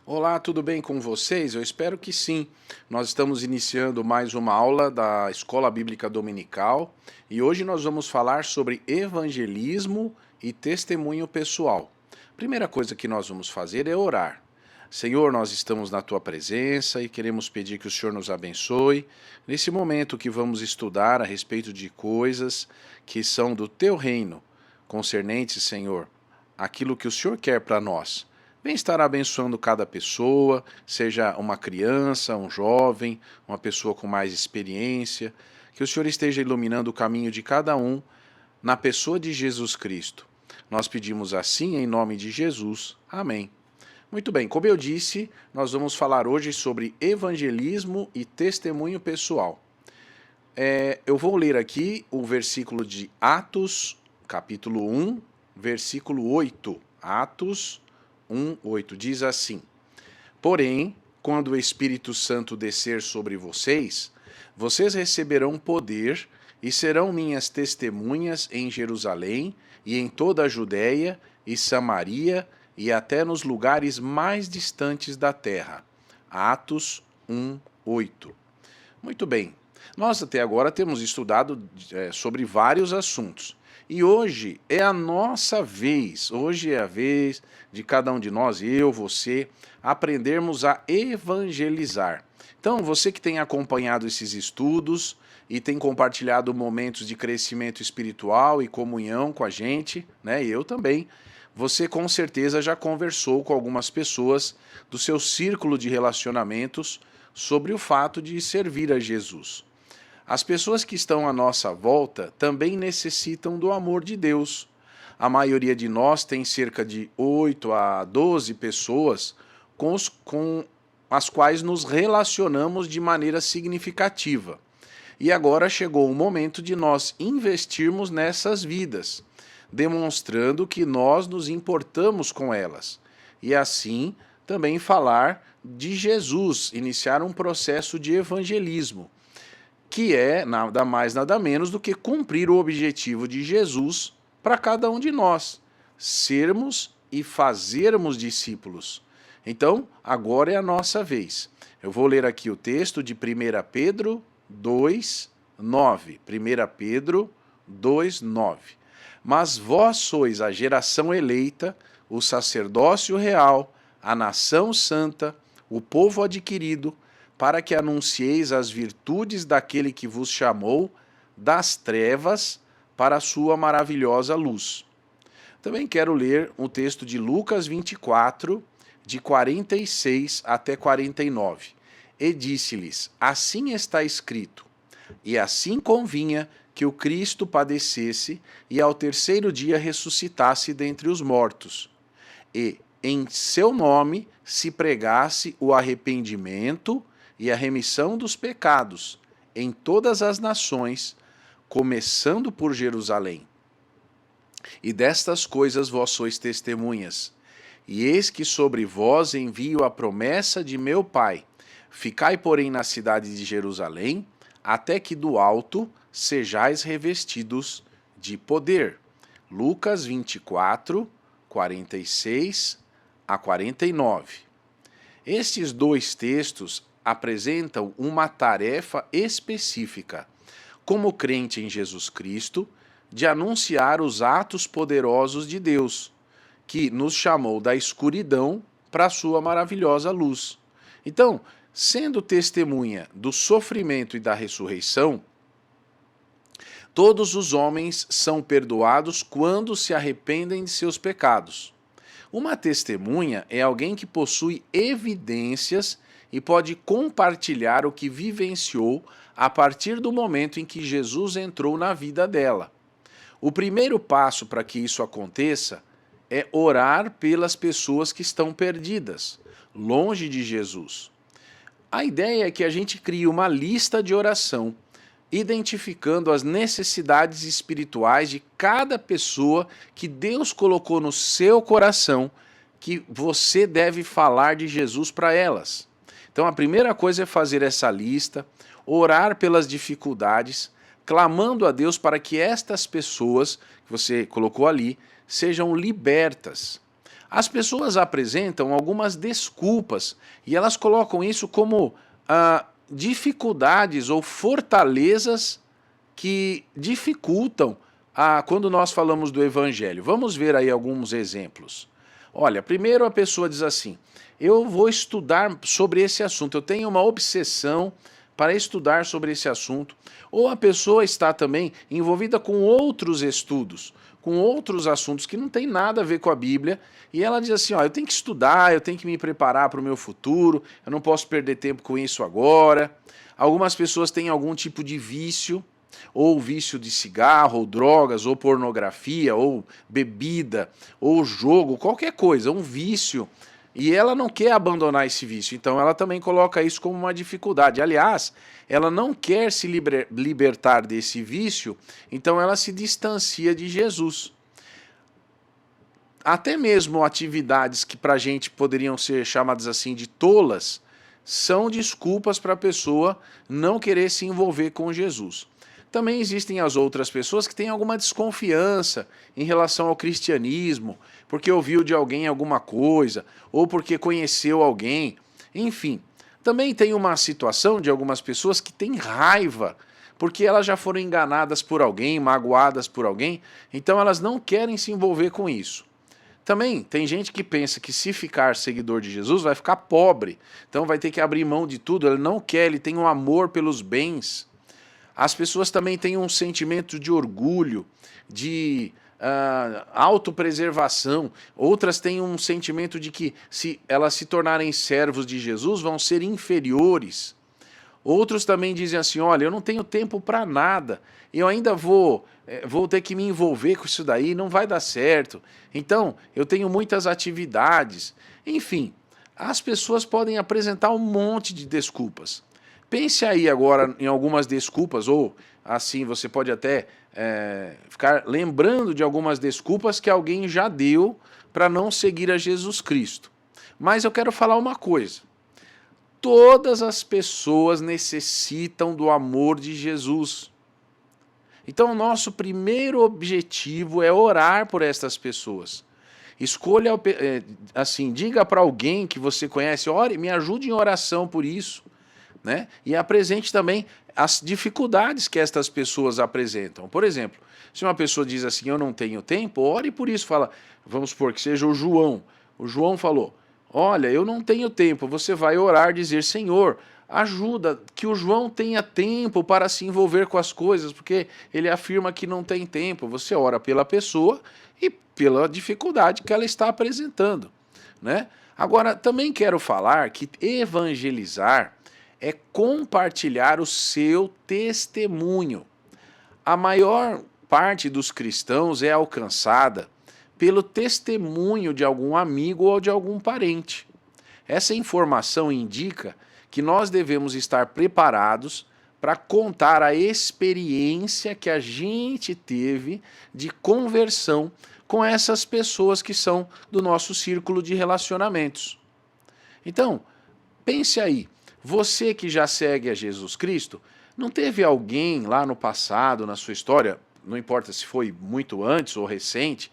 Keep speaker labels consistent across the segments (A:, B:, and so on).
A: Olá, tudo bem com vocês? Eu espero que sim. Nós estamos iniciando mais uma aula da Escola Bíblica Dominical e hoje nós vamos falar sobre evangelismo e testemunho pessoal. Primeira coisa que nós vamos fazer é orar. Senhor, nós estamos na tua presença e queremos pedir que o Senhor nos abençoe nesse momento que vamos estudar a respeito de coisas que são do teu reino, concernentes, Senhor, aquilo que o Senhor quer para nós. Vem estar abençoando cada pessoa, seja uma criança, um jovem, uma pessoa com mais experiência, que o Senhor esteja iluminando o caminho de cada um na pessoa de Jesus Cristo. Nós pedimos assim em nome de Jesus. Amém. Muito bem, como eu disse, nós vamos falar hoje sobre evangelismo e testemunho pessoal. Eu vou ler aqui o versículo de Atos, capítulo 1, versículo 8. Atos 1:8 diz assim: Porém, quando o Espírito Santo descer sobre vocês, vocês receberão poder e serão minhas testemunhas em Jerusalém e em toda a Judéia e Samaria e até nos lugares mais distantes da terra. Atos 1:8. Muito bem. Nós até agora temos estudado sobre vários assuntos. E hoje é a nossa vez, hoje é a vez de cada um de nós, eu, você, aprendermos a evangelizar. Então, você que tem acompanhado esses estudos e tem compartilhado momentos de crescimento espiritual e comunhão com a gente, né? Eu também. Você com certeza já conversou com algumas pessoas do seu círculo de relacionamentos sobre o fato de servir a Jesus. As pessoas que estão à nossa volta também necessitam do amor de Deus. A maioria de nós tem cerca de 8 a 12 pessoas com as quais nos relacionamos de maneira significativa. E agora chegou o momento de nós investirmos nessas vidas, demonstrando que nós nos importamos com elas. E assim também falar de Jesus, iniciar um processo de evangelismo, que é nada mais nada menos do que cumprir o objetivo de Jesus para cada um de nós, sermos e fazermos discípulos. Então, agora é a nossa vez. Eu vou ler aqui o texto de 1 Pedro 2:9. 1 Pedro 2:9. Mas vós sois a geração eleita, o sacerdócio real, a nação santa, o povo adquirido, para que anuncieis as virtudes daquele que vos chamou das trevas para a sua maravilhosa luz. Também quero ler o texto de Lucas 24, de 46 até 49. E disse-lhes: Assim está escrito, e assim convinha que o Cristo padecesse e ao terceiro dia ressuscitasse dentre os mortos, e em seu nome se pregasse o arrependimento e a remissão dos pecados em todas as nações, começando por Jerusalém. E destas coisas vós sois testemunhas. E eis que sobre vós envio a promessa de meu Pai. Ficai, porém, na cidade de Jerusalém, até que do alto sejais revestidos de poder. Lucas 24, 46 a 49. Estes dois textos apresentam uma tarefa específica, como crente em Jesus Cristo, de anunciar os atos poderosos de Deus, que nos chamou da escuridão para a sua maravilhosa luz. Então, sendo testemunha do sofrimento e da ressurreição, todos os homens são perdoados quando se arrependem de seus pecados. Uma testemunha é alguém que possui evidências e pode compartilhar o que vivenciou a partir do momento em que Jesus entrou na vida dela. O primeiro passo para que isso aconteça é orar pelas pessoas que estão perdidas, longe de Jesus. A ideia é que a gente crie uma lista de oração, identificando as necessidades espirituais de cada pessoa que Deus colocou no seu coração, que você deve falar de Jesus para elas. Então a primeira coisa é fazer essa lista, orar pelas dificuldades, clamando a Deus para que estas pessoas que você colocou ali sejam libertas. As pessoas apresentam algumas desculpas e elas colocam isso como dificuldades ou fortalezas que dificultam quando nós falamos do evangelho. Vamos ver aí alguns exemplos. Olha, primeiro a pessoa diz assim: eu vou estudar sobre esse assunto, eu tenho uma obsessão para estudar sobre esse assunto. Ou a pessoa está também envolvida com outros estudos, com outros assuntos que não tem nada a ver com a Bíblia, e ela diz assim: ó, eu tenho que estudar, eu tenho que me preparar para o meu futuro, eu não posso perder tempo com isso agora. Algumas pessoas têm algum tipo de vício, ou vício de cigarro, ou drogas, ou pornografia, ou bebida, ou jogo, qualquer coisa, um vício. E ela não quer abandonar esse vício, então ela também coloca isso como uma dificuldade. Aliás, ela não quer se libertar desse vício, então ela se distancia de Jesus. Até mesmo atividades que para a gente poderiam ser chamadas assim de tolas, são desculpas para a pessoa não querer se envolver com Jesus. Também existem as outras pessoas que têm alguma desconfiança em relação ao cristianismo, porque ouviu de alguém alguma coisa, ou porque conheceu alguém, enfim. Também tem uma situação de algumas pessoas que têm raiva, porque elas já foram enganadas por alguém, magoadas por alguém, então elas não querem se envolver com isso. Também tem gente que pensa que se ficar seguidor de Jesus vai ficar pobre, então vai ter que abrir mão de tudo, ele não quer, ele tem um amor pelos bens. As pessoas também têm um sentimento de orgulho, de autopreservação. Outras têm um sentimento de que se elas se tornarem servos de Jesus vão ser inferiores. Outros também dizem assim: olha, eu não tenho tempo para nada, eu ainda vou ter que me envolver com isso daí, não vai dar certo. Então, eu tenho muitas atividades. Enfim, as pessoas podem apresentar um monte de desculpas. Pense aí agora em algumas desculpas, ou assim, você pode até ficar lembrando de algumas desculpas que alguém já deu para não seguir a Jesus Cristo. Mas eu quero falar uma coisa: todas as pessoas necessitam do amor de Jesus. Então, o nosso primeiro objetivo é orar por estas pessoas. Escolha, assim, diga para alguém que você conhece: ore, me ajude em oração por isso. Né? E apresente também as dificuldades que estas pessoas apresentam. Por exemplo, se uma pessoa diz assim: eu não tenho tempo, ore por isso. Fala, vamos supor que seja o João. O João falou: olha, eu não tenho tempo. Você vai orar, dizer: Senhor, ajuda que o João tenha tempo para se envolver com as coisas, porque ele afirma que não tem tempo. Você ora pela pessoa e pela dificuldade que ela está apresentando, né? Agora, também quero falar que evangelizar é compartilhar o seu testemunho. A maior parte dos cristãos é alcançada pelo testemunho de algum amigo ou de algum parente. Essa informação indica que nós devemos estar preparados para contar a experiência que a gente teve de conversão com essas pessoas que são do nosso círculo de relacionamentos. Então, pense aí. Você que já segue a Jesus Cristo, não teve alguém lá no passado, na sua história, não importa se foi muito antes ou recente,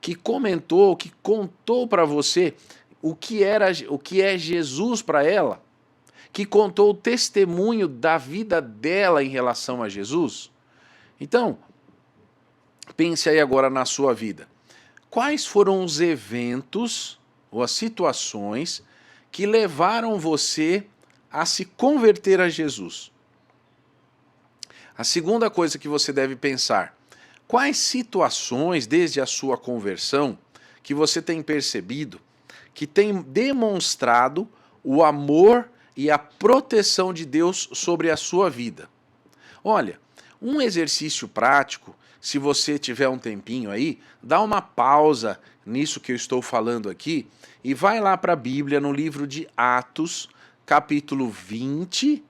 A: que comentou, que contou para você o que é Jesus para ela? Que contou o testemunho da vida dela em relação a Jesus? Então, pense aí agora na sua vida. Quais foram os eventos ou as situações que levaram você a se converter a Jesus? A segunda coisa que você deve pensar: quais situações, desde a sua conversão, que você tem percebido, que tem demonstrado o amor e a proteção de Deus sobre a sua vida? Olha, um exercício prático, se você tiver um tempinho aí, dá uma pausa nisso que eu estou falando aqui e vai lá para a Bíblia, no livro de Atos, capítulo 20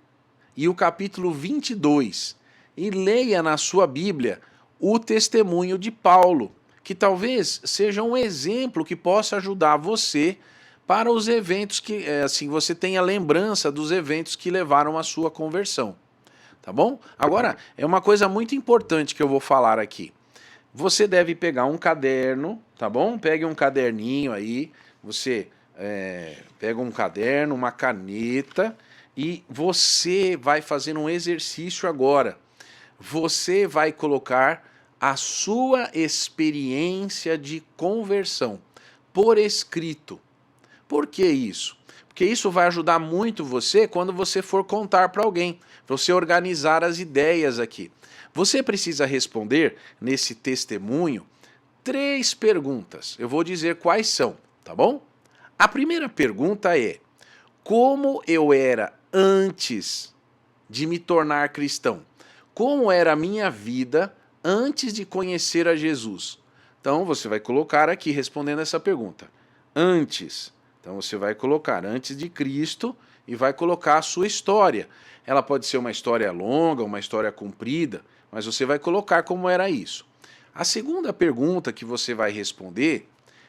A: e o capítulo 22, e leia na sua Bíblia o testemunho de Paulo, que talvez seja um exemplo que possa ajudar você para os eventos que, assim, você tenha lembrança dos eventos que levaram à sua conversão. Tá bom? Agora, é uma coisa muito importante que eu vou falar aqui. você deve pegar um caderno, tá bom? Pegue um caderninho aí, você pega um caderno, uma caneta e você vai fazer um exercício agora. Você vai colocar a sua experiência de conversão por escrito. Por que isso? Porque isso vai ajudar muito você quando você for contar para alguém, para você organizar as ideias aqui. Você precisa responder nesse testemunho 3 perguntas. Eu vou dizer quais são, tá bom? A primeira pergunta é: como eu era antes de me tornar cristão? Como era a minha vida antes de conhecer a Jesus? Então você vai colocar aqui respondendo essa pergunta. Antes. Então você vai colocar antes de Cristo e vai colocar a sua história. Ela pode ser uma história longa, uma história comprida, mas você vai colocar como era isso. A segunda pergunta que você vai responder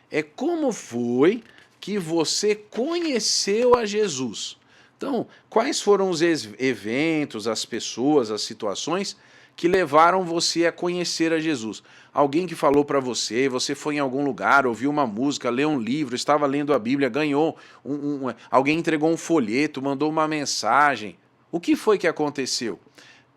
A: é como foi que você conheceu a Jesus. Então, quais foram os eventos, as pessoas, as situações que levaram você a conhecer a Jesus? Alguém que falou para você, você foi em algum lugar, ouviu uma música, leu um livro, estava lendo a Bíblia, ganhou, alguém entregou um folheto, mandou uma mensagem. O que foi que aconteceu?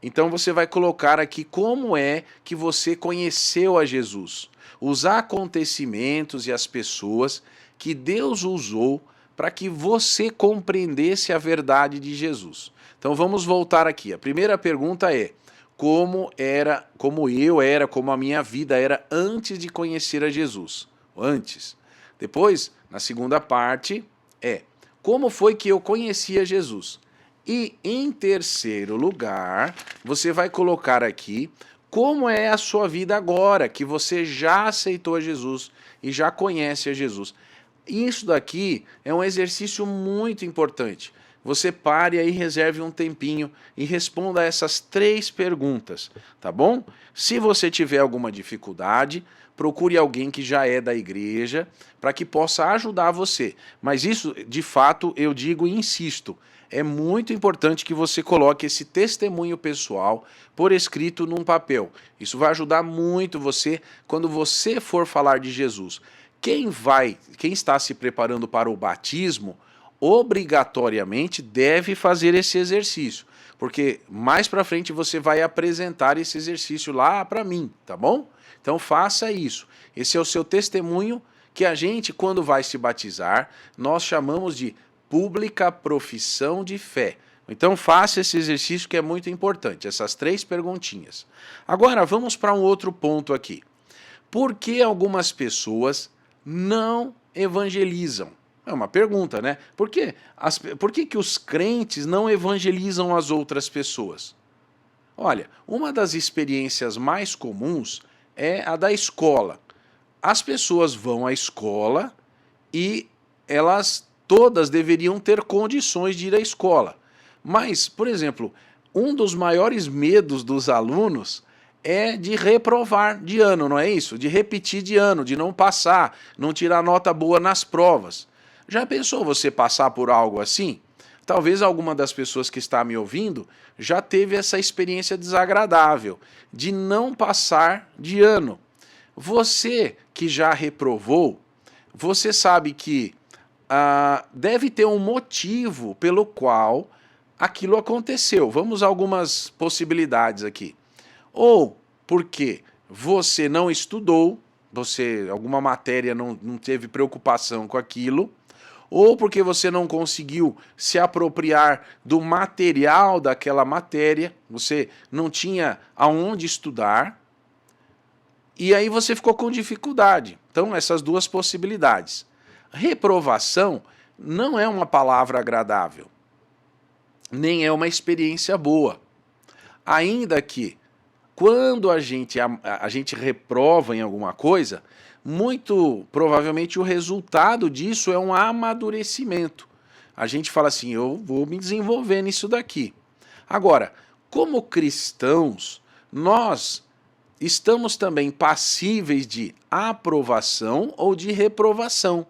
A: Então você vai colocar aqui como é que você conheceu a Jesus. Os acontecimentos e as pessoas que Deus usou para que você compreendesse a verdade de Jesus. Então vamos voltar aqui. A primeira pergunta é: como a minha vida era antes de conhecer a Jesus? Antes. Depois, na segunda parte, como foi que eu conheci a Jesus? E em terceiro lugar, você vai colocar aqui como é a sua vida agora, que você já aceitou a Jesus e já conhece a Jesus. Isso daqui é um exercício muito importante. Você pare aí, reserve um tempinho e responda a essas 3 perguntas, tá bom? Se você tiver alguma dificuldade, procure alguém que já é da igreja para que possa ajudar você. Mas isso, de fato, eu digo e insisto, é muito importante que você coloque esse testemunho pessoal por escrito num papel. Isso vai ajudar muito você quando você for falar de Jesus. Quem está se preparando para o batismo, obrigatoriamente deve fazer esse exercício, porque mais para frente você vai apresentar esse exercício lá para mim, tá bom? Então faça isso. Esse é o seu testemunho que a gente, quando vai se batizar, nós chamamos de pública profissão de fé. Então faça esse exercício que é muito importante, essas 3 perguntinhas. Agora vamos para um outro ponto aqui. Por que algumas pessoas não evangelizam? É uma pergunta, né? Por que os crentes não evangelizam as outras pessoas? Olha, uma das experiências mais comuns é a da escola. As pessoas vão à escola e elas todas deveriam ter condições de ir à escola. Mas, por exemplo, um dos maiores medos dos alunos é de reprovar de ano, não é isso? De repetir de ano, de não passar, não tirar nota boa nas provas. Já pensou você passar por algo assim? Talvez alguma das pessoas que está me ouvindo já teve essa experiência desagradável de não passar de ano. Você que já reprovou, você sabe que deve ter um motivo pelo qual aquilo aconteceu. Vamos a algumas possibilidades aqui. Ou porque você não estudou, alguma matéria não teve preocupação com aquilo, ou porque você não conseguiu se apropriar do material daquela matéria, você não tinha aonde estudar, e aí você ficou com dificuldade. Então, essas 2 possibilidades. Reprovação não é uma palavra agradável, nem é uma experiência boa. Ainda que, quando a gente reprova em alguma coisa, muito provavelmente o resultado disso é um amadurecimento. A gente fala assim, eu vou me desenvolver nisso daqui. Agora, como cristãos, nós estamos também passíveis de aprovação ou de reprovação.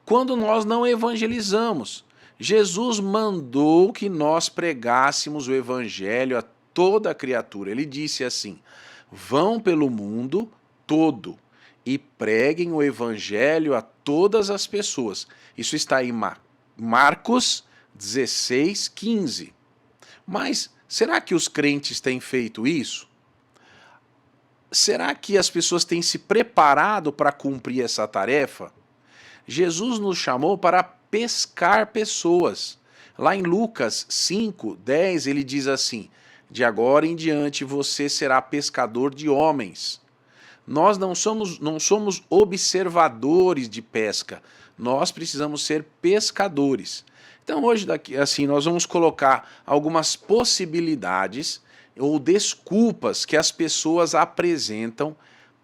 A: Quando nós não evangelizamos, Jesus mandou que nós pregássemos o evangelho a toda a criatura. Ele disse assim: vão pelo mundo todo e preguem o evangelho a todas as pessoas. Isso está em Marcos 16:15. Mas será que os crentes têm feito isso? Será que as pessoas têm se preparado para cumprir essa tarefa? Jesus nos chamou para pescar pessoas. Lá em Lucas 5:10 ele diz assim: de agora em diante você será pescador de homens. Nós não somos observadores de pesca, nós precisamos ser pescadores. Então hoje daqui assim nós vamos colocar algumas possibilidades ou desculpas que as pessoas apresentam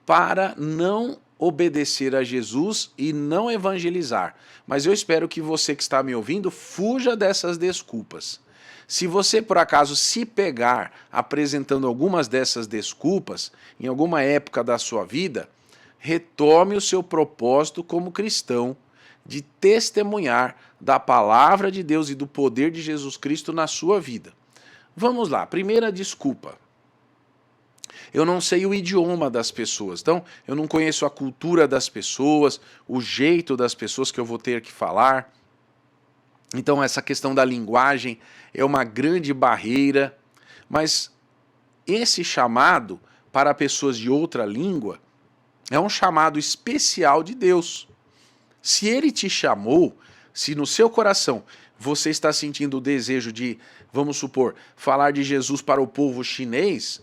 A: para não obedecer a Jesus e não evangelizar. Mas eu espero que você que está me ouvindo fuja dessas desculpas. Se você por acaso se pegar apresentando algumas dessas desculpas em alguma época da sua vida, retome o seu propósito como cristão de testemunhar da palavra de Deus e do poder de Jesus Cristo na sua vida. Vamos lá, primeira desculpa. Eu não sei o idioma das pessoas, então eu não conheço a cultura das pessoas, o jeito das pessoas que eu vou ter que falar. Então essa questão da linguagem é uma grande barreira, mas esse chamado para pessoas de outra língua é um chamado especial de Deus. Se ele te chamou, se no seu coração você está sentindo o desejo de, vamos supor, falar de Jesus para o povo chinês,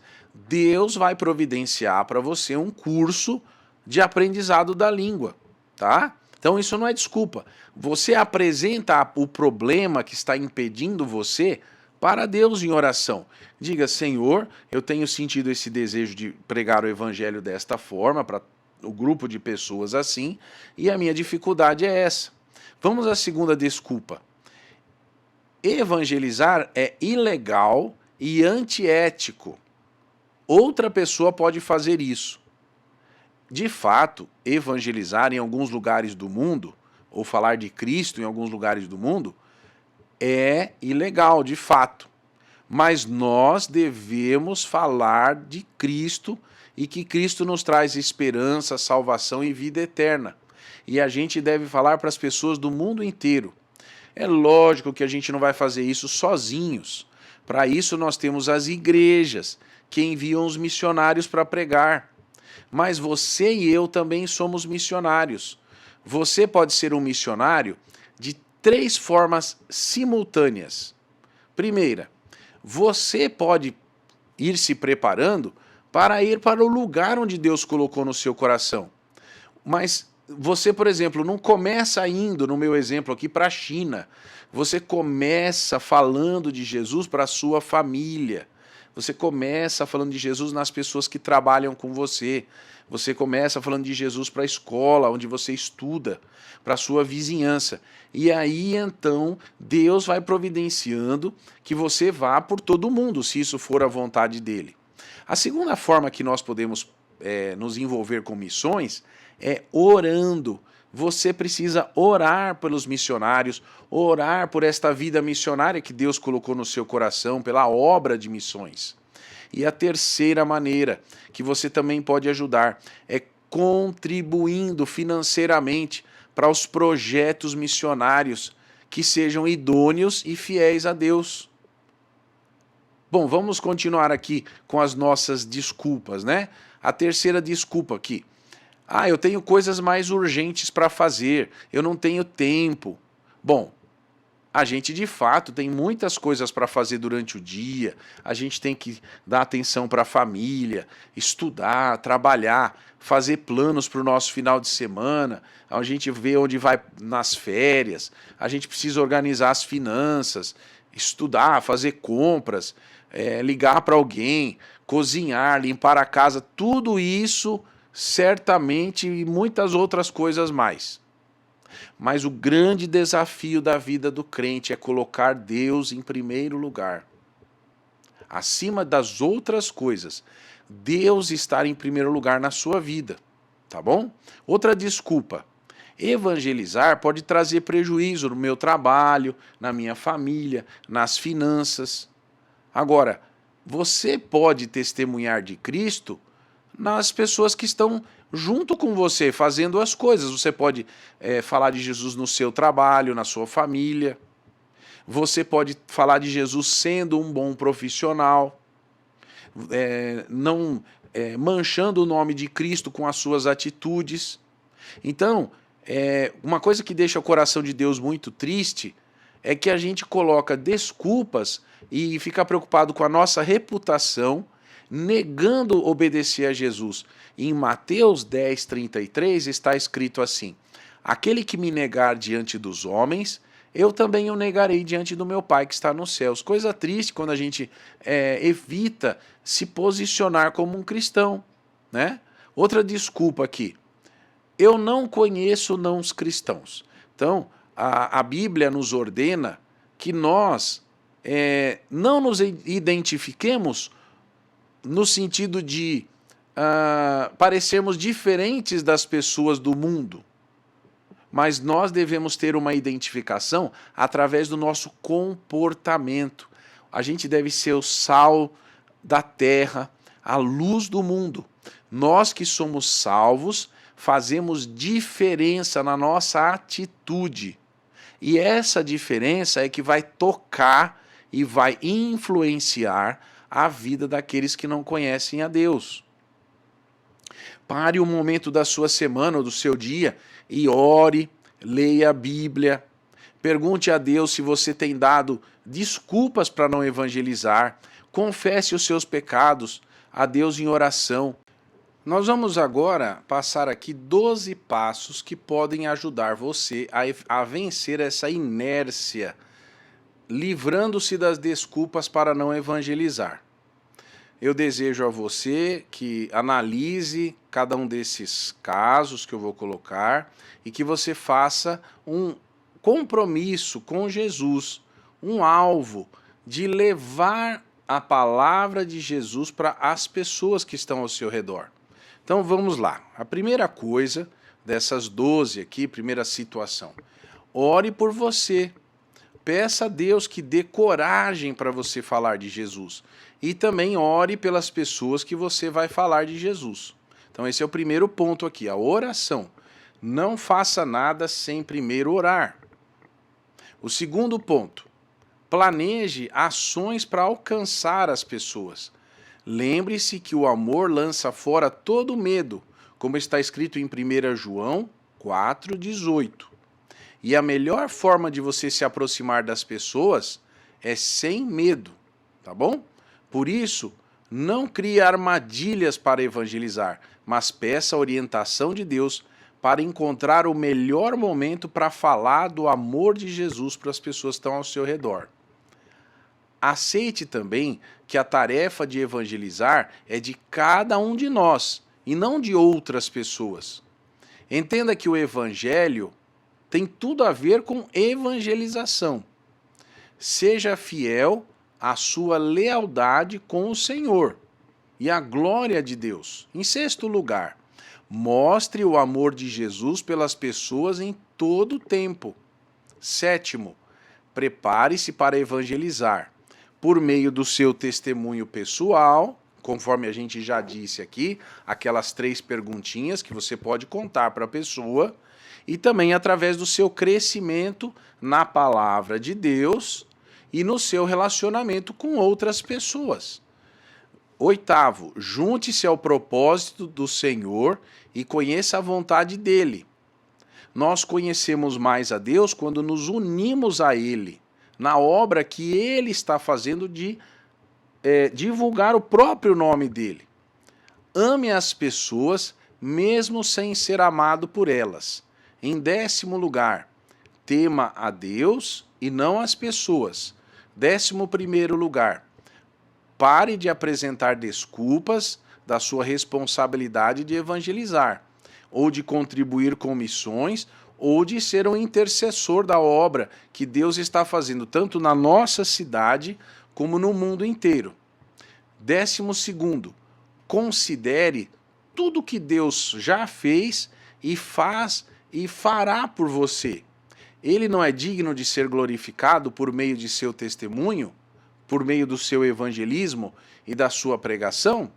A: Deus vai providenciar para você um curso de aprendizado da língua, tá? Então isso não é desculpa. Você apresenta o problema que está impedindo você para Deus em oração. Diga: Senhor, eu tenho sentido esse desejo de pregar o evangelho desta forma para o grupo de pessoas assim, e a minha dificuldade é essa. Vamos à segunda desculpa. Evangelizar é ilegal e antiético. Outra pessoa pode fazer isso. De fato, evangelizar em alguns lugares do mundo, ou falar de Cristo em alguns lugares do mundo, é ilegal, de fato. Mas nós devemos falar de Cristo e que Cristo nos traz esperança, salvação e vida eterna. E a gente deve falar para as pessoas do mundo inteiro. É lógico que a gente não vai fazer isso sozinhos. Para isso nós temos as igrejas que enviam os missionários para pregar. Mas você e eu também somos missionários. Você pode ser um missionário de 3 formas simultâneas. Primeira, você pode ir se preparando para ir para o lugar onde Deus colocou no seu coração. Mas você, por exemplo, não começa indo, no meu exemplo aqui, para a China. Você começa falando de Jesus para a sua família. Você começa falando de Jesus nas pessoas que trabalham com você. Você começa falando de Jesus para a escola, onde você estuda, para a sua vizinhança. E aí, então, Deus vai providenciando que você vá por todo mundo, se isso for a vontade dele. A segunda forma que nós podemos nos envolver com missões é orando. Você precisa orar pelos missionários, orar por esta vida missionária que Deus colocou no seu coração, pela obra de missões. E a terceira maneira que você também pode ajudar é contribuindo financeiramente para os projetos missionários que sejam idôneos e fiéis a Deus. Bom, vamos continuar aqui com as nossas desculpas, né? A terceira desculpa aqui. Eu tenho coisas mais urgentes para fazer, eu não tenho tempo. Bom, a gente de fato tem muitas coisas para fazer durante o dia, a gente tem que dar atenção para a família, estudar, trabalhar, fazer planos para o nosso final de semana, a gente vê onde vai nas férias, a gente precisa organizar as finanças, estudar, fazer compras, ligar para alguém, cozinhar, limpar a casa, tudo isso certamente e muitas outras coisas mais. Mas o grande desafio da vida do crente é colocar Deus em primeiro lugar. Acima das outras coisas, Deus estar em primeiro lugar na sua vida, tá bom? Outra desculpa. Evangelizar pode trazer prejuízo no meu trabalho, na minha família, nas finanças. Agora, você pode testemunhar de Cristo nas pessoas que estão junto com você, fazendo as coisas. Você pode falar de Jesus no seu trabalho, na sua família. Você pode falar de Jesus sendo um bom profissional, não manchando o nome de Cristo com as suas atitudes. Então, uma coisa que deixa o coração de Deus muito triste é que a gente coloca desculpas e fica preocupado com a nossa reputação, negando obedecer a Jesus. Em Mateus 10:33 está escrito assim: aquele que me negar diante dos homens, eu também o negarei diante do meu Pai que está nos céus. Coisa triste quando a gente evita se posicionar como um cristão, né? Outra desculpa aqui: eu não conheço não os cristãos. Então, a Bíblia nos ordena que nós não nos identifiquemos no sentido de parecermos diferentes das pessoas do mundo, mas nós devemos ter uma identificação através do nosso comportamento. A gente deve ser o sal da terra, a luz do mundo. Nós que somos salvos, fazemos diferença na nossa atitude. E essa diferença é que vai tocar e vai influenciar a vida daqueles que não conhecem a Deus. Pare um momento da sua semana ou do seu dia e ore, leia a Bíblia. Pergunte a Deus se você tem dado desculpas para não evangelizar. Confesse os seus pecados a Deus em oração. Nós vamos agora passar aqui 12 passos que podem ajudar você a vencer essa inércia, livrando-se das desculpas para não evangelizar. Eu desejo a você que analise cada um desses casos que eu vou colocar e que você faça um compromisso com Jesus, um alvo de levar a palavra de Jesus para as pessoas que estão ao seu redor. Então vamos lá. A primeira coisa dessas 12 aqui, primeira situação: ore por você. Peça a Deus que dê coragem para você falar de Jesus. E também ore pelas pessoas que você vai falar de Jesus. Então esse é o primeiro ponto aqui, a oração. Não faça nada sem primeiro orar. O segundo ponto: planeje ações para alcançar as pessoas. Lembre-se que o amor lança fora todo medo, como está escrito em 1 João 4,18. E a melhor forma de você se aproximar das pessoas é sem medo, tá bom? Por isso, não crie armadilhas para evangelizar, mas peça a orientação de Deus para encontrar o melhor momento para falar do amor de Jesus para as pessoas que estão ao seu redor. Aceite também que a tarefa de evangelizar é de cada um de nós e não de outras pessoas. Entenda que o evangelho tem tudo a ver com evangelização. Seja fiel à sua lealdade com o Senhor e à glória de Deus. Em sexto lugar, mostre o amor de Jesus pelas pessoas em todo o tempo. Sétimo, prepare-se para evangelizar por meio do seu testemunho pessoal, conforme a gente já disse aqui, aquelas 3 perguntinhas que você pode contar para a pessoa, e também através do seu crescimento na palavra de Deus e no seu relacionamento com outras pessoas. Oitavo, junte-se ao propósito do Senhor e conheça a vontade dele. Nós conhecemos mais a Deus quando nos unimos a ele, na obra que ele está fazendo de divulgar o próprio nome dele. Ame as pessoas, mesmo sem ser amado por elas. Em 10º lugar, tema a Deus e não as pessoas. 11º lugar, pare de apresentar desculpas da sua responsabilidade de evangelizar, ou de contribuir com missões, ou de ser um intercessor da obra que Deus está fazendo tanto na nossa cidade como no mundo inteiro. 12º, considere tudo que Deus já fez e faz e fará por você. Ele não é digno de ser glorificado por meio de seu testemunho, por meio do seu evangelismo e da sua pregação?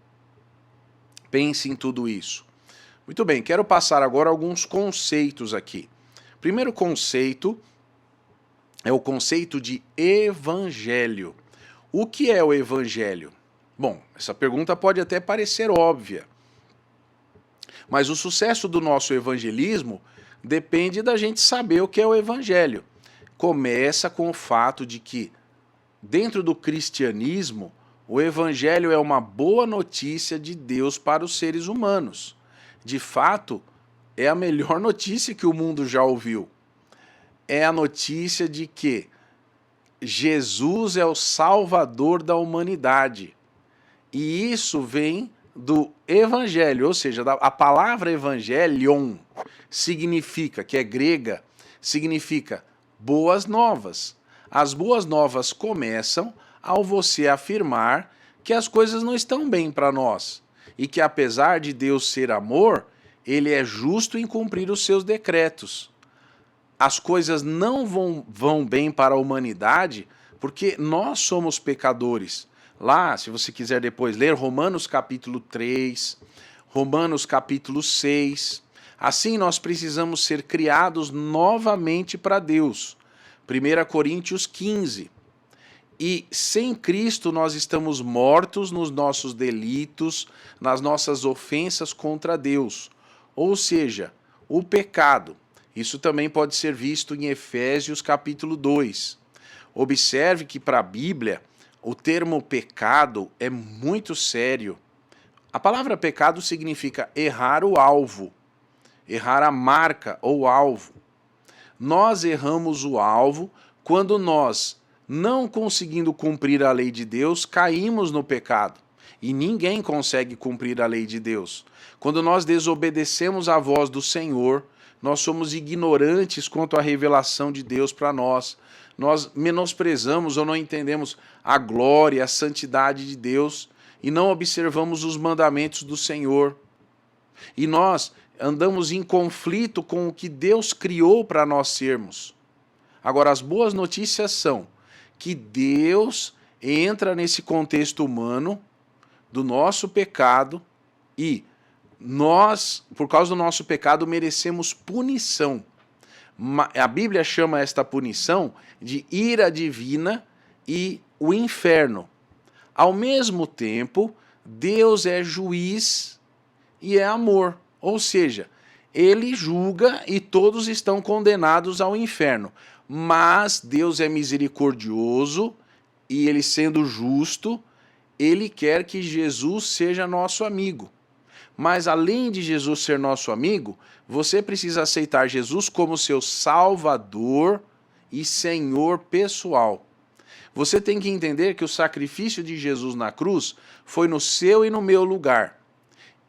A: Pense em tudo isso. Muito bem, quero passar agora alguns conceitos aqui. Primeiro conceito é o conceito de evangelho. O que é o evangelho? Bom, essa pergunta pode até parecer óbvia, mas o sucesso do nosso evangelismo depende da gente saber o que é o evangelho. Começa com o fato de que, dentro do cristianismo, o evangelho é uma boa notícia de Deus para os seres humanos. De fato, é a melhor notícia que o mundo já ouviu. É a notícia de que Jesus é o Salvador da humanidade. E isso vem do Evangelho, ou seja, a palavra Evangelion significa, que é grega, significa boas novas. As boas novas começam ao você afirmar que as coisas não estão bem para nós e que, apesar de Deus ser amor, ele é justo em cumprir os seus decretos. As coisas não vão bem para a humanidade porque nós somos pecadores. Lá, se você quiser depois ler Romanos capítulo 3, Romanos capítulo 6, assim nós precisamos ser criados novamente para Deus. 1 Coríntios 15. E sem Cristo nós estamos mortos nos nossos delitos, nas nossas ofensas contra Deus. Ou seja, o pecado. Isso também pode ser visto em Efésios capítulo 2. Observe que para a Bíblia o termo pecado é muito sério. A palavra pecado significa errar o alvo, errar a marca ou alvo. Nós erramos o alvo quando nós, não conseguindo cumprir a lei de Deus, caímos no pecado. E ninguém consegue cumprir a lei de Deus. Quando nós desobedecemos à voz do Senhor, nós somos ignorantes quanto à revelação de Deus para nós. Nós menosprezamos ou não entendemos a glória, a santidade de Deus e não observamos os mandamentos do Senhor. E nós andamos em conflito com o que Deus criou para nós sermos. Agora, as boas notícias são que Deus entra nesse contexto humano do nosso pecado e nós, por causa do nosso pecado, merecemos punição. A Bíblia chama esta punição de ira divina e o inferno. Ao mesmo tempo, Deus é juiz e é amor. Ou seja, ele julga e todos estão condenados ao inferno. Mas Deus é misericordioso e ele, sendo justo, ele quer que Jesus seja nosso amigo. Mas além de Jesus ser nosso amigo, você precisa aceitar Jesus como seu Salvador e Senhor pessoal. Você tem que entender que o sacrifício de Jesus na cruz foi no seu e no meu lugar.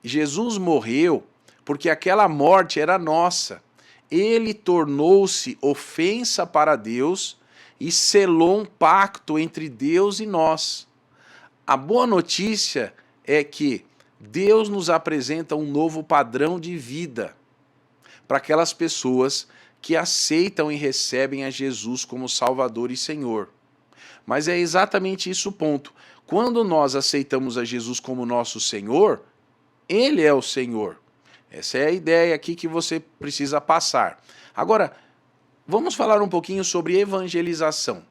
A: Jesus morreu porque aquela morte era nossa. Ele tornou-se ofensa para Deus e selou um pacto entre Deus e nós. A boa notícia é que Deus nos apresenta um novo padrão de vida para aquelas pessoas que aceitam e recebem a Jesus como Salvador e Senhor. Mas é exatamente isso o ponto. Quando nós aceitamos a Jesus como nosso Senhor, Ele é o Senhor. Essa é a ideia aqui que você precisa passar. Agora, vamos falar um pouquinho sobre evangelização.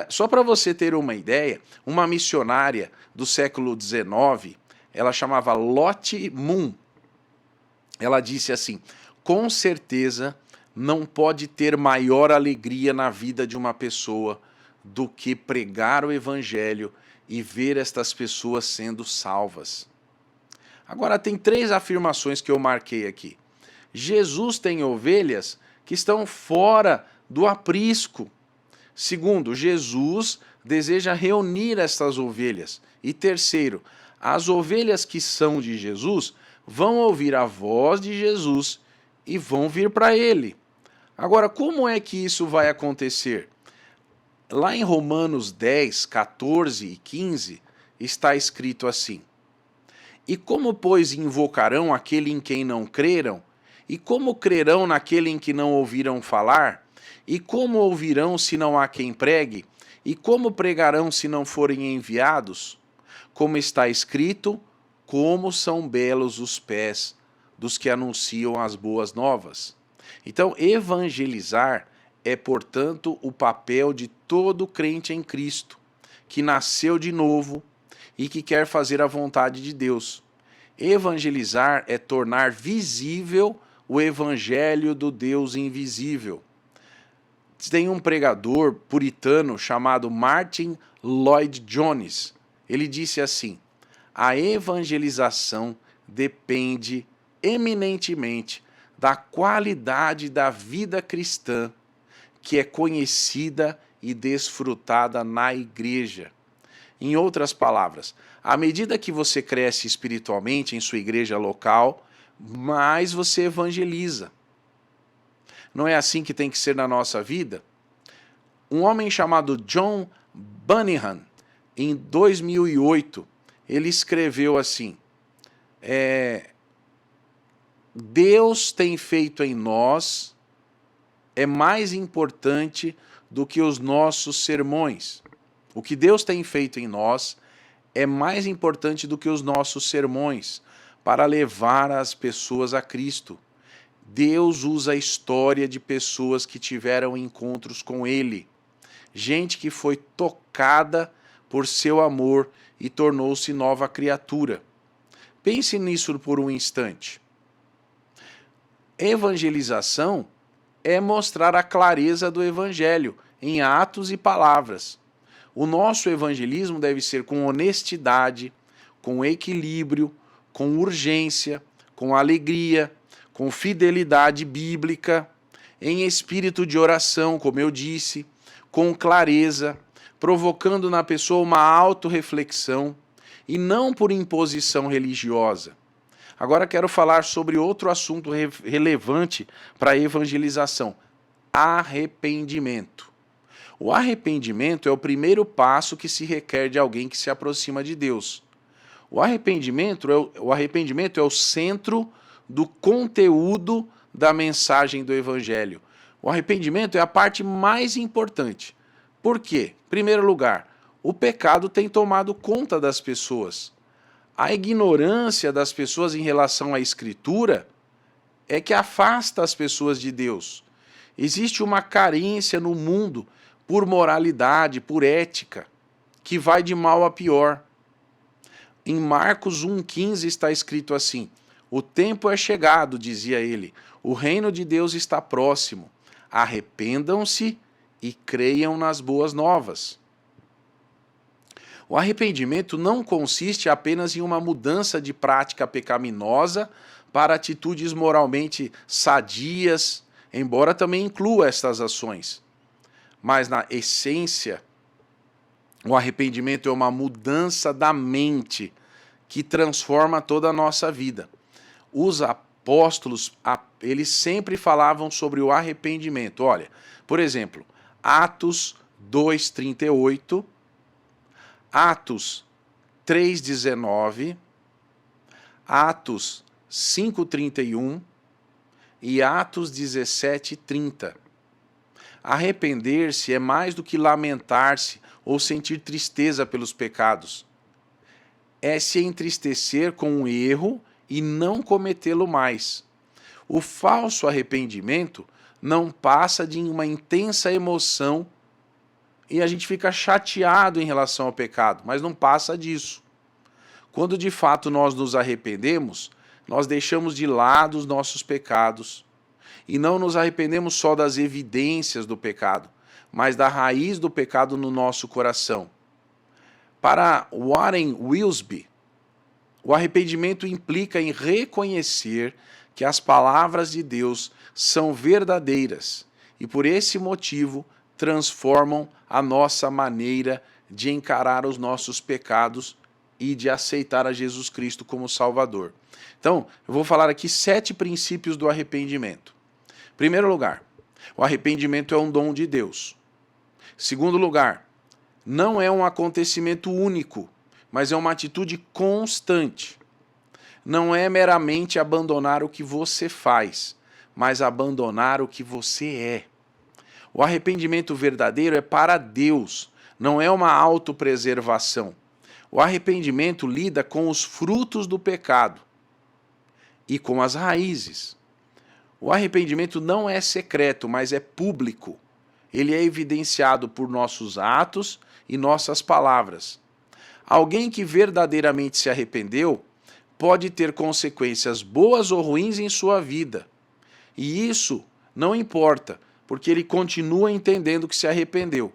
A: Só para você ter uma ideia, uma missionária do século XIX, ela chamava Lotte Moon. Ela disse assim: com certeza não pode ter maior alegria na vida de uma pessoa do que pregar o evangelho e ver estas pessoas sendo salvas. Agora, tem 3 afirmações que eu marquei aqui. Jesus tem ovelhas que estão fora do aprisco. Segundo, Jesus deseja reunir estas ovelhas. E terceiro, as ovelhas que são de Jesus vão ouvir a voz de Jesus e vão vir para ele. Agora, como é que isso vai acontecer? Lá em Romanos 10, 14 e 15, está escrito assim: e como, pois, invocarão aquele em quem não creram? E como crerão naquele em que não ouviram falar? E como ouvirão se não há quem pregue? E como pregarão se não forem enviados? Como está escrito, como são belos os pés dos que anunciam as boas novas. Então, evangelizar é, portanto, o papel de todo crente em Cristo, que nasceu de novo e que quer fazer a vontade de Deus. Evangelizar é tornar visível o evangelho do Deus invisível. Tem um pregador puritano chamado Martin Lloyd-Jones. Ele disse assim: a evangelização depende eminentemente da qualidade da vida cristã, que é conhecida e desfrutada na igreja. Em outras palavras, à medida que você cresce espiritualmente em sua igreja local, mais você evangeliza. Não é assim que tem que ser na nossa vida? Um homem chamado John Bunyan, em 2008, ele escreveu assim: Deus tem feito em nós é mais importante do que os nossos sermões. O que Deus tem feito em nós é mais importante do que os nossos sermões para levar as pessoas a Cristo. Deus usa a história de pessoas que tiveram encontros com Ele. Gente que foi tocada por seu amor e tornou-se nova criatura. Pense nisso por um instante. Evangelização é mostrar a clareza do Evangelho em atos e palavras. O nosso evangelismo deve ser com honestidade, com equilíbrio, com urgência, com alegria, com fidelidade bíblica, em espírito de oração, como eu disse, com clareza, provocando na pessoa uma autorreflexão e não por imposição religiosa. Agora quero falar sobre outro assunto relevante para a evangelização: arrependimento. O arrependimento é o primeiro passo que se requer de alguém que se aproxima de Deus. O arrependimento é o centro do conteúdo da mensagem do Evangelho. O arrependimento é a parte mais importante. Por quê? Em primeiro lugar, o pecado tem tomado conta das pessoas. A ignorância das pessoas em relação à Escritura é que afasta as pessoas de Deus. Existe uma carência no mundo por moralidade, por ética, que vai de mal a pior. Em Marcos 1,15 está escrito assim: o tempo é chegado, dizia ele, o reino de Deus está próximo. Arrependam-se e creiam nas boas novas. O arrependimento não consiste apenas em uma mudança de prática pecaminosa para atitudes moralmente sadias, embora também inclua estas ações. Mas, na essência, o arrependimento é uma mudança da mente que transforma toda a nossa vida. Os apóstolos, eles sempre falavam sobre o arrependimento. Olha, por exemplo, Atos 2,38, Atos 3,19, Atos 5,31 e Atos 17,30. Arrepender-se é mais do que lamentar-se ou sentir tristeza pelos pecados. É se entristecer com um erro e não cometê-lo mais. O falso arrependimento não passa de uma intensa emoção e a gente fica chateado em relação ao pecado, mas não passa disso. Quando de fato nós nos arrependemos, nós deixamos de lado os nossos pecados e não nos arrependemos só das evidências do pecado, mas da raiz do pecado no nosso coração. Para Warren Wiersbe, o arrependimento implica em reconhecer que as palavras de Deus são verdadeiras e, por esse motivo, transformam a nossa maneira de encarar os nossos pecados e de aceitar a Jesus Cristo como Salvador. Então, eu vou falar aqui 7 princípios do arrependimento. Primeiro lugar, o arrependimento é um dom de Deus. Segundo lugar, não é um acontecimento único, mas é uma atitude constante. Não é meramente abandonar o que você faz, mas abandonar o que você é. O arrependimento verdadeiro é para Deus, não é uma autopreservação. O arrependimento lida com os frutos do pecado e com as raízes. O arrependimento não é secreto, mas é público. Ele é evidenciado por nossos atos e nossas palavras. Alguém que verdadeiramente se arrependeu pode ter consequências boas ou ruins em sua vida. E isso não importa, porque ele continua entendendo que se arrependeu.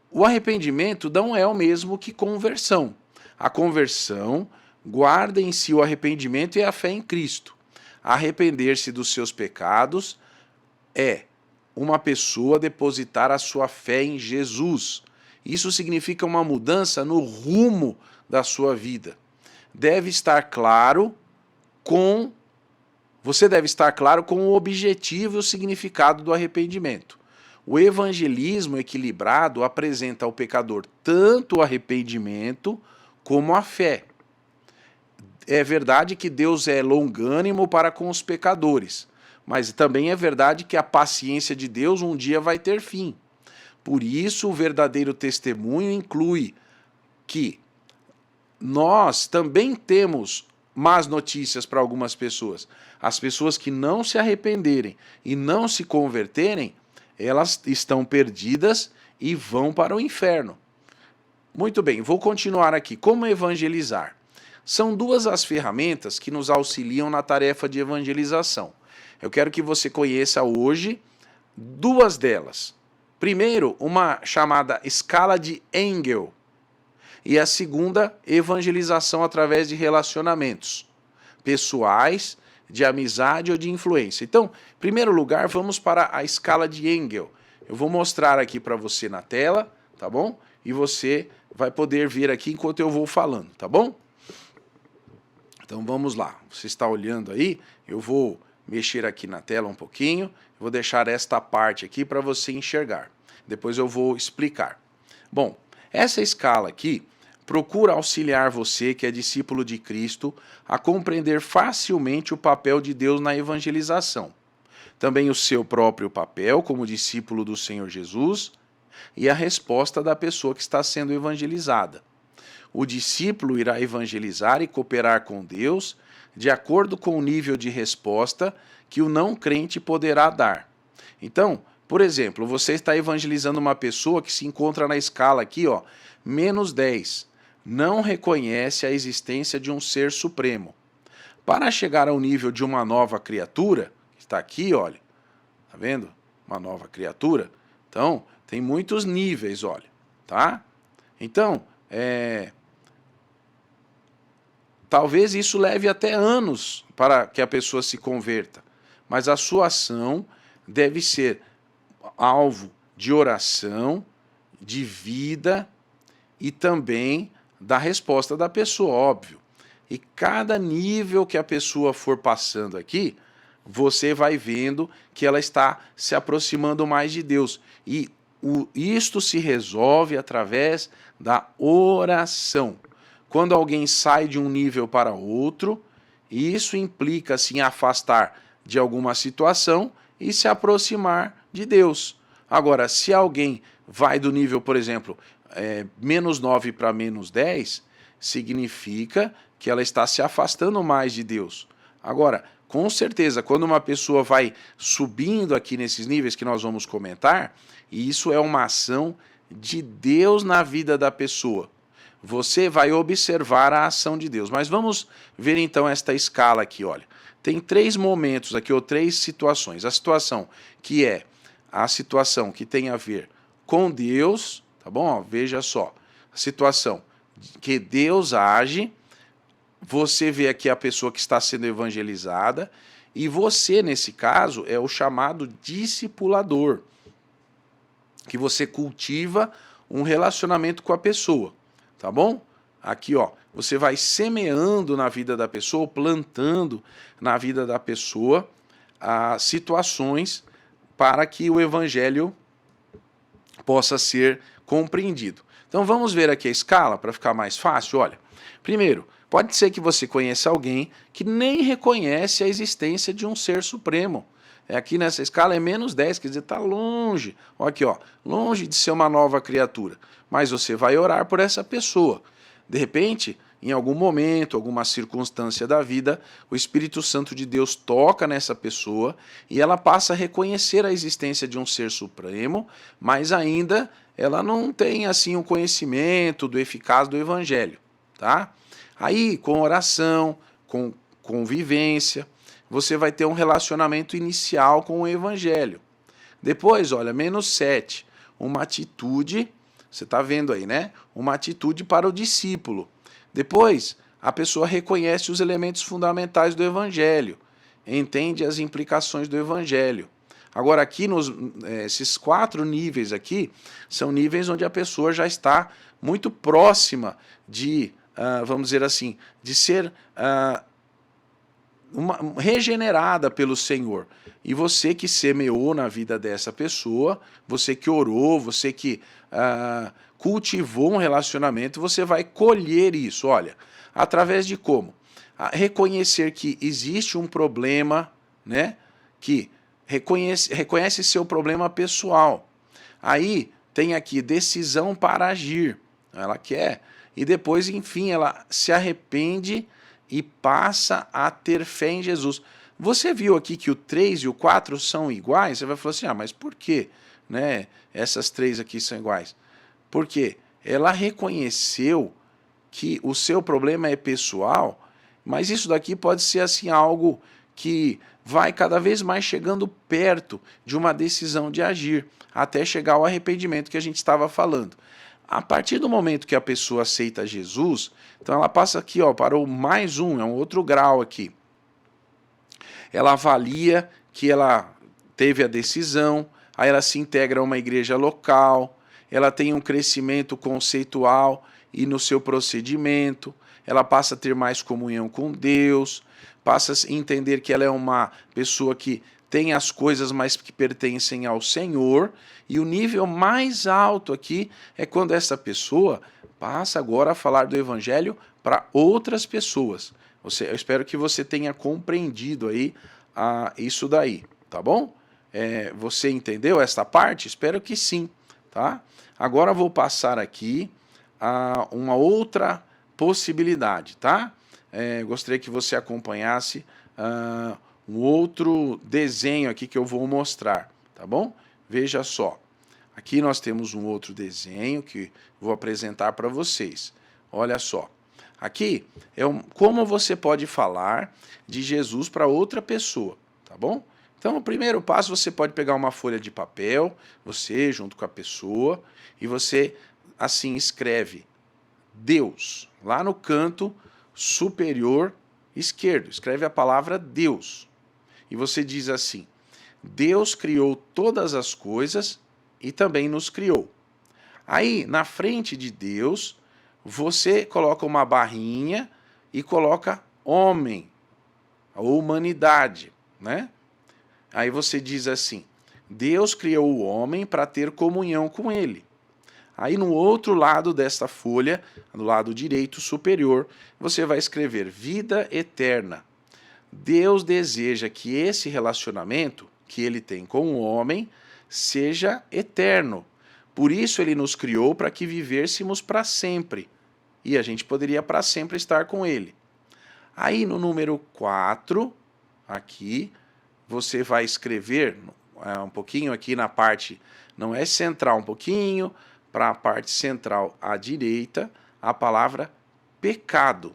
A: O arrependimento não é o mesmo que conversão. A conversão guarda em si o arrependimento e a fé em Cristo. Arrepender-se dos seus pecados é uma pessoa depositar a sua fé em Jesus. Isso significa uma mudança no rumo da sua vida. Você deve estar claro com o objetivo e o significado do arrependimento. O evangelismo equilibrado apresenta ao pecador tanto o arrependimento como a fé. É verdade que Deus é longânimo para com os pecadores, mas também é verdade que a paciência de Deus um dia vai ter fim. Por isso, o verdadeiro testemunho inclui que nós também temos más notícias para algumas pessoas. As pessoas que não se arrependerem e não se converterem, elas estão perdidas e vão para o inferno. Muito bem, vou continuar aqui. Como evangelizar? São duas as ferramentas que nos auxiliam na tarefa de evangelização. Eu quero que você conheça hoje duas delas. Primeiro, uma chamada escala de Engel. E a segunda, evangelização através de relacionamentos pessoais, de amizade ou de influência. Então, em primeiro lugar, vamos para a escala de Engel. Eu vou mostrar aqui para você na tela, tá bom? E você vai poder ver aqui enquanto eu vou falando, tá bom? Então vamos lá. Você está olhando aí? Eu vou mexer aqui na tela um pouquinho. Vou deixar esta parte aqui para você enxergar. Depois eu vou explicar. Bom, essa escala aqui procura auxiliar você, que é discípulo de Cristo, a compreender facilmente o papel de Deus na evangelização. Também o seu próprio papel como discípulo do Senhor Jesus e a resposta da pessoa que está sendo evangelizada. O discípulo irá evangelizar e cooperar com Deus de acordo com o nível de resposta que o não crente poderá dar. Então, por exemplo, você está evangelizando uma pessoa que se encontra na escala aqui, ó, -10. Não reconhece a existência de um ser supremo. Para chegar ao nível de uma nova criatura, que está aqui, olha, tá vendo? Uma nova criatura. Então, tem muitos níveis, olha, tá? Então, talvez isso leve até anos para que a pessoa se converta, mas a sua ação deve ser alvo de oração, de vida e também da resposta da pessoa, óbvio. E cada nível que a pessoa for passando aqui, você vai vendo que ela está se aproximando mais de Deus. E isto se resolve através da oração. Quando alguém sai de um nível para outro, isso implica assim afastar de alguma situação e se aproximar de Deus. Agora, se alguém vai do nível, por exemplo, -9 para -10, significa que ela está se afastando mais de Deus. Agora, com certeza, quando uma pessoa vai subindo aqui nesses níveis que nós vamos comentar, isso é uma ação de Deus na vida da pessoa. Você vai observar a ação de Deus. Mas vamos ver então esta escala aqui, olha. Tem 3 momentos aqui, ou 3 situações. A situação que é a situação que tem a ver com Deus, tá bom? Ó, veja só. A situação que Deus age, você vê aqui a pessoa que está sendo evangelizada, e você, nesse caso, é o chamado discipulador, que você cultiva um relacionamento com a pessoa, tá bom? Aqui, ó, você vai semeando na vida da pessoa, plantando na vida da pessoa situações para que o evangelho possa ser compreendido. Então vamos ver aqui a escala para ficar mais fácil. Olha, primeiro, pode ser que você conheça alguém que nem reconhece a existência de um ser supremo. Aqui nessa escala é -10, quer dizer, está longe. Olha aqui, ó, longe de ser uma nova criatura. Mas você vai orar por essa pessoa. De repente, em algum momento, alguma circunstância da vida, o Espírito Santo de Deus toca nessa pessoa e ela passa a reconhecer a existência de um ser supremo, mas ainda ela não tem assim um conhecimento do eficaz do evangelho, tá? Aí, com oração, com convivência, você vai ter um relacionamento inicial com o evangelho. Depois, olha, -7, uma atitude, você está vendo aí, né? Uma atitude para o discípulo. Depois, a pessoa reconhece os elementos fundamentais do evangelho, entende as implicações do evangelho. Agora, aqui, esses 4 níveis aqui, são níveis onde a pessoa já está muito próxima de, vamos dizer assim, de ser regenerada pelo Senhor. E você que semeou na vida dessa pessoa, você que orou, você que cultivou um relacionamento, você vai colher isso. Olha, através de como? Reconhecer que existe um problema, né? Que reconhece seu problema pessoal. Aí tem aqui decisão para agir. Ela quer. E depois, enfim, ela se arrepende e passa a ter fé em Jesus. Você viu aqui que o 3 e o 4 são iguais? Você vai falar assim, mas por que, né, essas 3 aqui são iguais? Porque ela reconheceu que o seu problema é pessoal, mas isso daqui pode ser assim algo que vai cada vez mais chegando perto de uma decisão de agir, até chegar ao arrependimento que a gente estava falando. A partir do momento que a pessoa aceita Jesus, então ela passa aqui, para o mais um, é um outro grau aqui. Ela avalia que ela teve a decisão, aí ela se integra a uma igreja local, ela tem um crescimento conceitual e no seu procedimento, ela passa a ter mais comunhão com Deus, passa a entender que ela é uma pessoa que tem as coisas mais que pertencem ao Senhor, e o nível mais alto aqui é quando essa pessoa passa agora a falar do Evangelho para outras pessoas. Eu espero que você tenha compreendido aí isso daí, tá bom? Você entendeu esta parte? Espero que sim, tá? Agora vou passar aqui a uma outra possibilidade, tá? Gostaria que você acompanhasse um outro desenho aqui que eu vou mostrar, tá bom? Veja só, aqui nós temos um outro desenho que vou apresentar para vocês. Olha só, aqui é como você pode falar de Jesus para outra pessoa, tá bom? Então, o primeiro passo, você pode pegar uma folha de papel, você junto com a pessoa, e você assim escreve Deus, lá no canto superior esquerdo, escreve a palavra Deus. E você diz assim, Deus criou todas as coisas e também nos criou. Aí, na frente de Deus, você coloca uma barrinha e coloca homem, a humanidade, né? Aí você diz assim, Deus criou o homem para ter comunhão com ele. Aí no outro lado desta folha, do lado direito superior, você vai escrever vida eterna. Deus deseja que esse relacionamento que ele tem com o homem seja eterno. Por isso ele nos criou para que vivêssemos para sempre. E a gente poderia para sempre estar com ele. Aí no número 4, aqui, você vai escrever um pouquinho aqui na parte, não é central, um pouquinho para a parte central à direita, a palavra pecado.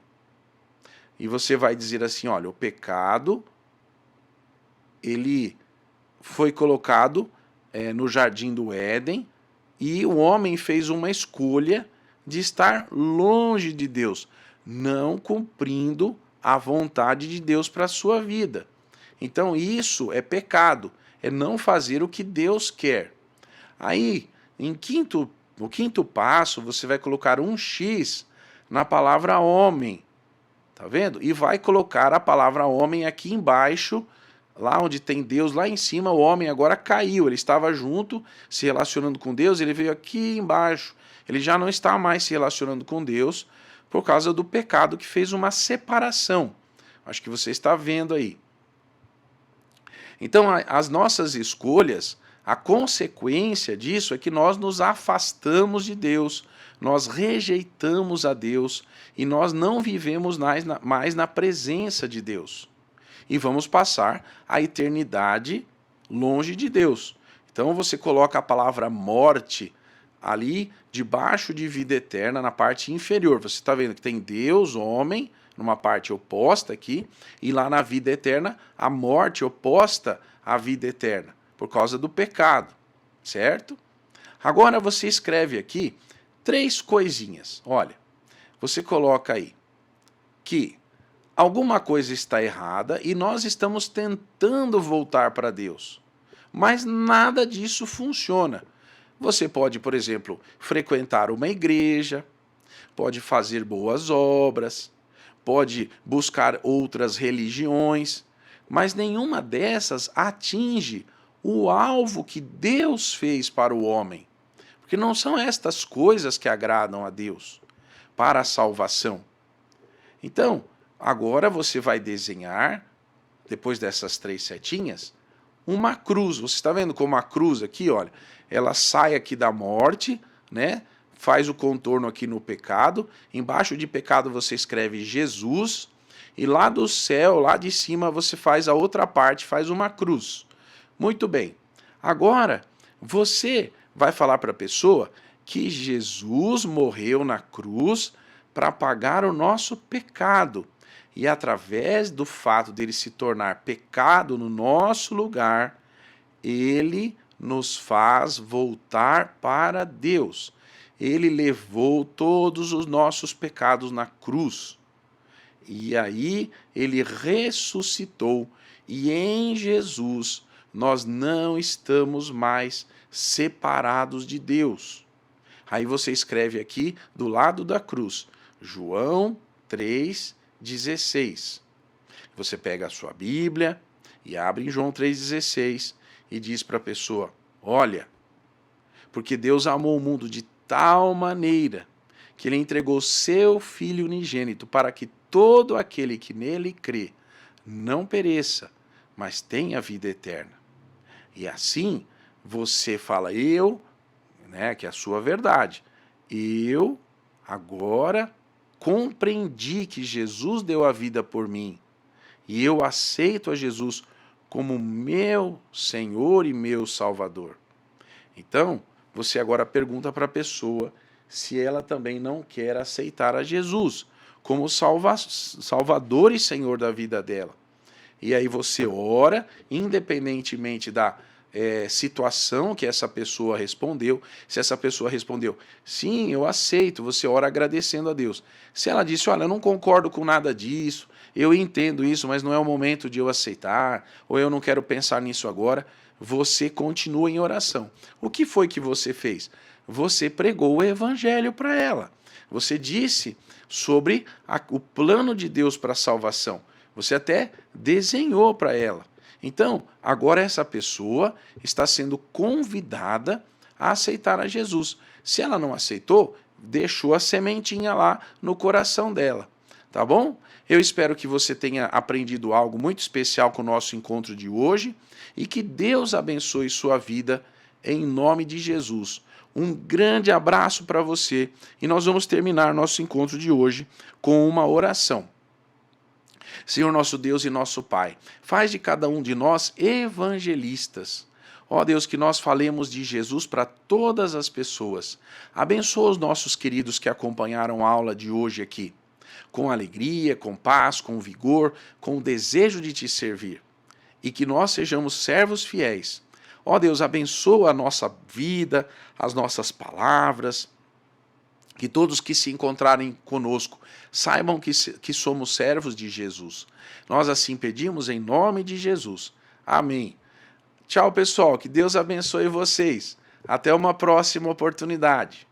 A: E você vai dizer assim, olha, o pecado, ele foi colocado no jardim do Éden e o homem fez uma escolha de estar longe de Deus, não cumprindo a vontade de Deus para a sua vida. Então isso é pecado, é não fazer o que Deus quer. Aí, no quinto passo, você vai colocar um X na palavra homem. Tá vendo? E vai colocar a palavra homem aqui embaixo, lá onde tem Deus, lá em cima, o homem agora caiu. Ele estava junto, se relacionando com Deus, ele veio aqui embaixo. Ele já não está mais se relacionando com Deus por causa do pecado que fez uma separação. Acho que você está vendo aí. Então, as nossas escolhas, A consequência disso é que nós nos afastamos de Deus, nós rejeitamos a Deus e nós não vivemos mais na presença de Deus. E vamos passar a eternidade longe de Deus. Então você coloca a palavra morte ali debaixo de vida eterna, na parte inferior. Você está vendo que tem Deus, homem, numa parte oposta aqui, e lá na vida eterna, a morte oposta à vida eterna, por causa do pecado, certo? Agora você escreve aqui 3 coisinhas. Olha, você coloca aí que alguma coisa está errada e nós estamos tentando voltar para Deus, mas nada disso funciona. Você pode, por exemplo, frequentar uma igreja, pode fazer boas obras, pode buscar outras religiões, mas nenhuma dessas atinge o alvo que Deus fez para o homem. Porque não são estas coisas que agradam a Deus para a salvação. Então, agora você vai desenhar, depois dessas 3 setinhas, uma cruz. Você está vendo como a cruz aqui, olha, ela sai aqui da morte, né? Faz o contorno aqui no pecado. Embaixo de pecado você escreve Jesus. E lá do céu, lá de cima, você faz a outra parte, faz uma cruz. Muito bem. Agora, você vai falar para a pessoa que Jesus morreu na cruz para pagar o nosso pecado. E através do fato dele se tornar pecado no nosso lugar, ele nos faz voltar para Deus. Ele levou todos os nossos pecados na cruz. E aí ele ressuscitou. E em Jesus nós não estamos mais separados de Deus. Aí você escreve aqui do lado da cruz, João 3,16. Você pega a sua Bíblia e abre em João 3,16 e diz para a pessoa, olha, porque Deus amou o mundo de tal maneira que ele entregou seu Filho unigênito para que todo aquele que nele crê não pereça, mas tenha vida eterna. E assim você fala, né, que é a sua verdade, eu agora compreendi que Jesus deu a vida por mim e eu aceito a Jesus como meu Senhor e meu Salvador. Então, você agora pergunta para a pessoa se ela também não quer aceitar a Jesus como Salvador e Senhor da vida dela. E aí você ora, independentemente da situação que essa pessoa respondeu. Se essa pessoa respondeu, sim, eu aceito, você ora agradecendo a Deus. Se ela disse, olha, eu não concordo com nada disso, eu entendo isso, mas não é o momento de eu aceitar, ou eu não quero pensar nisso agora, você continua em oração. O que foi que você fez? Você pregou o evangelho para ela. Você disse sobre o plano de Deus para a salvação. Você até desenhou para ela. Então, agora essa pessoa está sendo convidada a aceitar a Jesus. Se ela não aceitou, deixou a sementinha lá no coração dela. Tá bom? Eu espero que você tenha aprendido algo muito especial com o nosso encontro de hoje e que Deus abençoe sua vida em nome de Jesus. Um grande abraço para você e nós vamos terminar nosso encontro de hoje com uma oração. Senhor nosso Deus e nosso Pai, faz de cada um de nós evangelistas. Ó Deus, que nós falemos de Jesus para todas as pessoas. Abençoa os nossos queridos que acompanharam a aula de hoje aqui, com alegria, com paz, com vigor, com o desejo de te servir. E que nós sejamos servos fiéis. Ó Deus, abençoa a nossa vida, as nossas palavras. Que todos que se encontrarem conosco saibam que somos servos de Jesus. Nós assim pedimos em nome de Jesus. Amém. Tchau, pessoal. Que Deus abençoe vocês. Até uma próxima oportunidade.